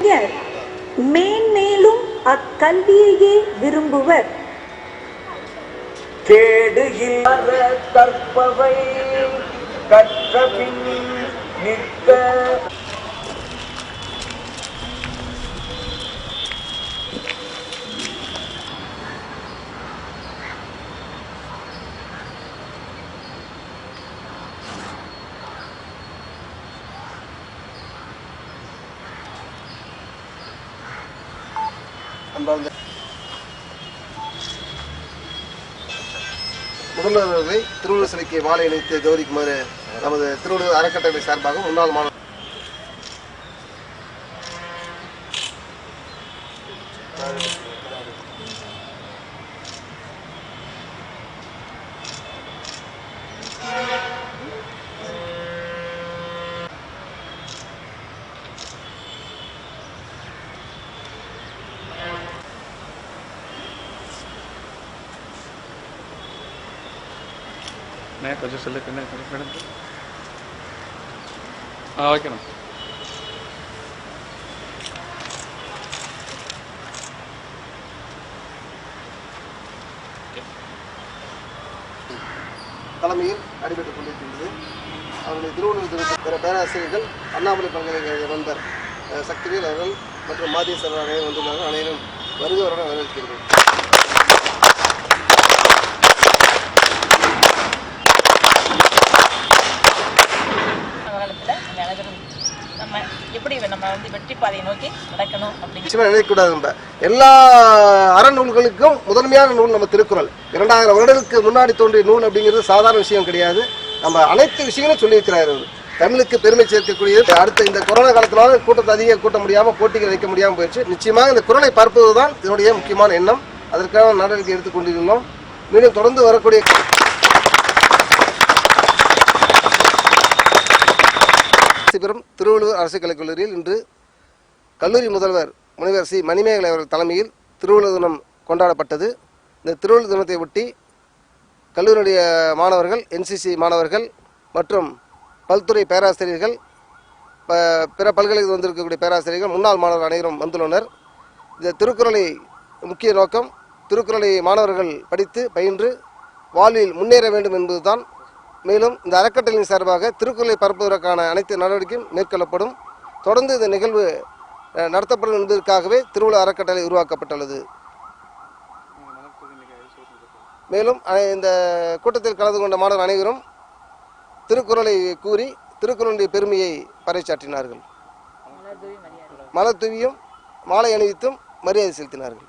இளைஞர் மேன்மேலும் அக்கல்வியையே விரும்புவர். கேடுகிற கற்பவை கற்ற பின் நிற்க முதல்வர் அவர்களை திருவள்ளுவர் சிலைக்கு மாலை அணிவித்து கௌரவிக்குமாறு நமது திருவள்ளுவர் அறக்கட்டளை சார்பாக முன்னாள் மாணவர் கொஞ்சம் சொல்லுங்க. ஓகேண்ணா. தலைமையில் நடைபெற்றுக் கொண்டிருக்கின்றது. அவருடைய திருவள்ளுவர் பிற பேராசிரியர்கள், அண்ணாமலை பல்கலைக்கழக நண்பர் சக்திவேல் அவர்கள் மற்றும் மாதேஸ்வரர் அனைவரும் வந்துள்ளார்கள். அனைவரும் வருகிறவருடன் வரவேற்கிறேன். நினைக்கக்கூடாது. எல்லா அறநூல்களுக்கும் முதன்மையான நூல் நம்ம திருக்குறள். 2000 வருடங்களுக்கு முன்னாடி தோன்றிய நூல் அப்படிங்கிறது சாதாரண விஷயம் கிடையாது. நம்ம அனைத்து விஷயங்களும் சொல்லியிருக்கிறார். தமிழுக்கு பெருமை சேர்க்கக்கூடியது. அடுத்த இந்த கொரோனா காலத்தினால கூட்டத்தை அதிக கூட்ட முடியாமல், போட்டிகள் வைக்க முடியாமல் போயிடுச்சு. நிச்சயமாக இந்த குறளை பரப்புவதுதான் இதனுடைய முக்கியமான எண்ணம். அதற்கான நடவடிக்கை எடுத்துக்கொண்டிருந்தோம். மீண்டும் தொடர்ந்து வரக்கூடிய திருவள்ளுவர் அரசு கலைக் கல்லூரியில் இன்று கல்லூரி முதல்வர் முனைவர் சி மணிமேகலை அவர்கள் தலைமையில் திருவள்ளுவர் தினம் கொண்டாடப்பட்டது. இந்த திருவள்ளுவர் தினத்தை ஒட்டி கல்லூரியுடைய மாணவர்கள், என்சிசி மாணவர்கள் மற்றும் பல்துறை பேராசிரியர்கள், பிற பல்கலைக்கழகம் வந்திருக்கக்கூடிய பேராசிரியர்கள், முன்னாள் மாணவர்கள் அனைவரும் வந்துள்ளனர். இந்த திருக்குறளை முக்கிய நோக்கம் திருக்குறளை மாணவர்கள் படித்து பயின்று வாழ்வில் முன்னேற வேண்டும் என்பதுதான். மேலும் இந்த அறக்கட்டளையின் சார்பாக திருக்குறளை பரப்புவதற்கான அனைத்து நடவடிக்கையும் மேற்கொள்ளப்படும். தொடர்ந்து இந்த நிகழ்வு நடத்தப்படும் என்பதற்காகவே திருவள்ளுவர் அறக்கட்டளை உருவாக்கப்பட்டுள்ளது. மேலும் இந்த கூட்டத்தில் கலந்து கொண்ட மாணவர் அனைவரும் திருக்குறளை கூறி திருக்குறளுடைய பெருமையை பறைசாற்றினார்கள். மலர் தூவியும் மாலை அணிவித்தும் மரியாதை செலுத்தினார்கள்.